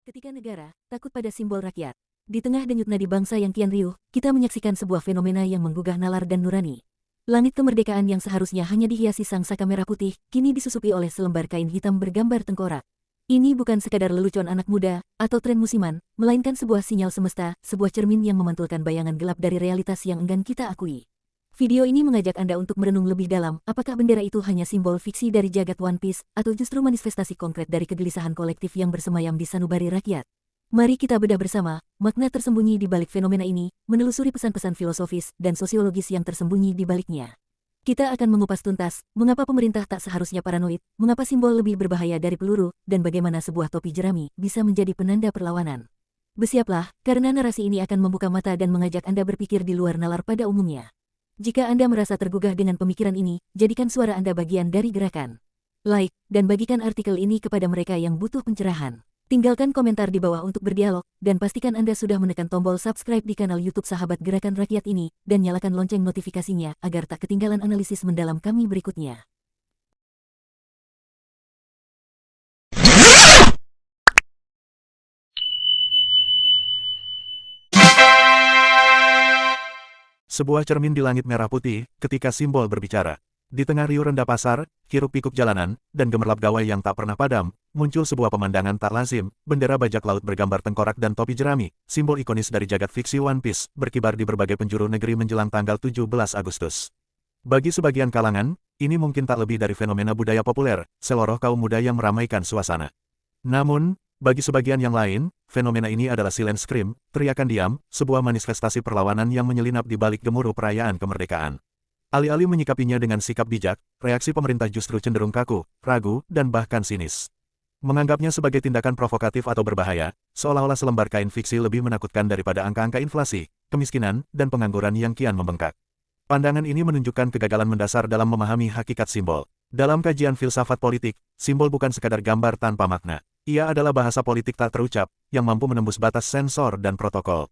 Ketika negara takut pada simbol rakyat, di tengah denyut nadi bangsa yang kian riuh, kita menyaksikan sebuah fenomena yang menggugah nalar dan nurani. Langit kemerdekaan yang seharusnya hanya dihiasi sang saka merah putih, kini disusupi oleh selembar kain hitam bergambar tengkorak. Ini bukan sekadar lelucon anak muda, atau tren musiman, melainkan sebuah sinyal semesta, sebuah cermin yang memantulkan bayangan gelap dari realitas yang enggan kita akui. Video ini mengajak Anda untuk merenung lebih dalam, apakah bendera itu hanya simbol fiksi dari jagat One Piece, atau justru manifestasi konkret dari kegelisahan kolektif yang bersemayam di sanubari rakyat. Mari kita bedah bersama, makna tersembunyi di balik fenomena ini, menelusuri pesan-pesan filosofis dan sosiologis yang tersembunyi di baliknya. Kita akan mengupas tuntas, mengapa pemerintah tak seharusnya paranoid, mengapa simbol lebih berbahaya dari peluru, dan bagaimana sebuah topi jerami bisa menjadi penanda perlawanan. Bersiaplah, karena narasi ini akan membuka mata dan mengajak Anda berpikir di luar nalar pada umumnya. Jika Anda merasa tergugah dengan pemikiran ini, jadikan suara Anda bagian dari gerakan. Like, dan bagikan artikel ini kepada mereka yang butuh pencerahan. Tinggalkan komentar di bawah untuk berdialog, dan pastikan Anda sudah menekan tombol subscribe di kanal YouTube Sahabat Gerakan Rakyat ini, dan nyalakan lonceng notifikasinya agar tak ketinggalan analisis mendalam kami berikutnya. Sebuah cermin di langit merah putih, ketika simbol berbicara. Di tengah riuh rendah pasar, hiruk-pikuk jalanan, dan gemerlap gawai yang tak pernah padam, muncul sebuah pemandangan tak lazim, bendera bajak laut bergambar tengkorak dan topi jerami, simbol ikonis dari jagat fiksi One Piece, berkibar di berbagai penjuru negeri menjelang tanggal 17 Agustus. Bagi sebagian kalangan, ini mungkin tak lebih dari fenomena budaya populer, seloroh kaum muda yang meramaikan suasana. Namun, bagi sebagian yang lain, fenomena ini adalah silent scream, teriakan diam, sebuah manifestasi perlawanan yang menyelinap di balik gemuruh perayaan kemerdekaan. Alih-alih menyikapinya dengan sikap bijak, reaksi pemerintah justru cenderung kaku, ragu, dan bahkan sinis. Menganggapnya sebagai tindakan provokatif atau berbahaya, seolah-olah selembar kain fiksi lebih menakutkan daripada angka-angka inflasi, kemiskinan, dan pengangguran yang kian membengkak. Pandangan ini menunjukkan kegagalan mendasar dalam memahami hakikat simbol. Dalam kajian filsafat politik, simbol bukan sekadar gambar tanpa makna. Ia adalah bahasa politik tak terucap, yang mampu menembus batas sensor dan protokol.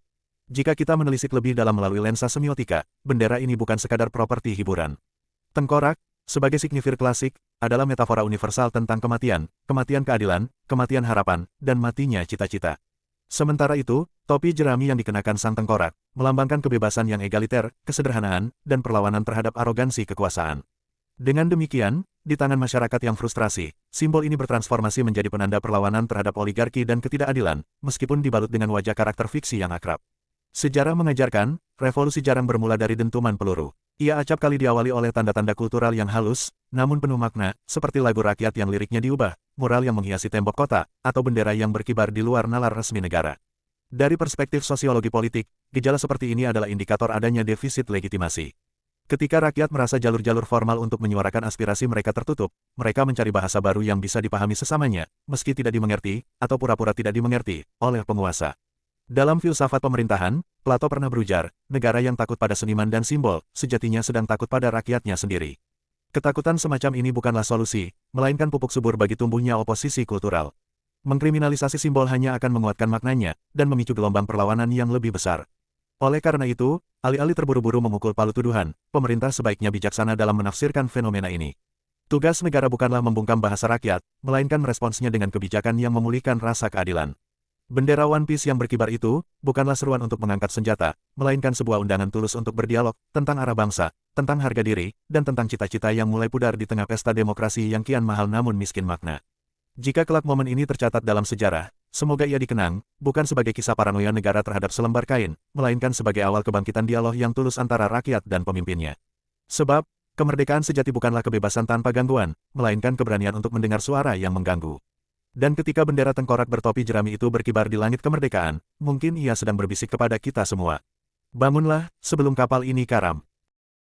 Jika kita menelisik lebih dalam melalui lensa semiotika, bendera ini bukan sekadar properti hiburan. Tengkorak, sebagai signifir klasik, adalah metafora universal tentang kematian, kematian keadilan, kematian harapan, dan matinya cita-cita. Sementara itu, topi jerami yang dikenakan sang tengkorak, melambangkan kebebasan yang egaliter, kesederhanaan, dan perlawanan terhadap arogansi kekuasaan. Dengan demikian, di tangan masyarakat yang frustrasi, simbol ini bertransformasi menjadi penanda perlawanan terhadap oligarki dan ketidakadilan, meskipun dibalut dengan wajah karakter fiksi yang akrab. Sejarah mengajarkan, revolusi jarang bermula dari dentuman peluru. Ia acap kali diawali oleh tanda-tanda kultural yang halus, namun penuh makna, seperti lagu rakyat yang liriknya diubah, mural yang menghiasi tembok kota, atau bendera yang berkibar di luar nalar resmi negara. Dari perspektif sosiologi politik, gejala seperti ini adalah indikator adanya defisit legitimasi. Ketika rakyat merasa jalur-jalur formal untuk menyuarakan aspirasi mereka tertutup, mereka mencari bahasa baru yang bisa dipahami sesamanya, meski tidak dimengerti, atau pura-pura tidak dimengerti, oleh penguasa. Dalam filsafat pemerintahan, Plato pernah berujar, negara yang takut pada seniman dan simbol, sejatinya sedang takut pada rakyatnya sendiri. Ketakutan semacam ini bukanlah solusi, melainkan pupuk subur bagi tumbuhnya oposisi kultural. Mengkriminalisasi simbol hanya akan menguatkan maknanya, dan memicu gelombang perlawanan yang lebih besar. Oleh karena itu, alih-alih terburu-buru memukul palu tuduhan, pemerintah sebaiknya bijaksana dalam menafsirkan fenomena ini. Tugas negara bukanlah membungkam bahasa rakyat, melainkan meresponsnya dengan kebijakan yang memulihkan rasa keadilan. Bendera One Piece yang berkibar itu, bukanlah seruan untuk mengangkat senjata, melainkan sebuah undangan tulus untuk berdialog, tentang arah bangsa, tentang harga diri, dan tentang cita-cita yang mulai pudar di tengah pesta demokrasi yang kian mahal namun miskin makna. Jika kelak momen ini tercatat dalam sejarah, semoga ia dikenang, bukan sebagai kisah paranoia negara terhadap selembar kain, melainkan sebagai awal kebangkitan dialog yang tulus antara rakyat dan pemimpinnya. Sebab, kemerdekaan sejati bukanlah kebebasan tanpa gangguan, melainkan keberanian untuk mendengar suara yang mengganggu. Dan ketika bendera tengkorak bertopi jerami itu berkibar di langit kemerdekaan, mungkin ia sedang berbisik kepada kita semua. Bangunlah, sebelum kapal ini karam.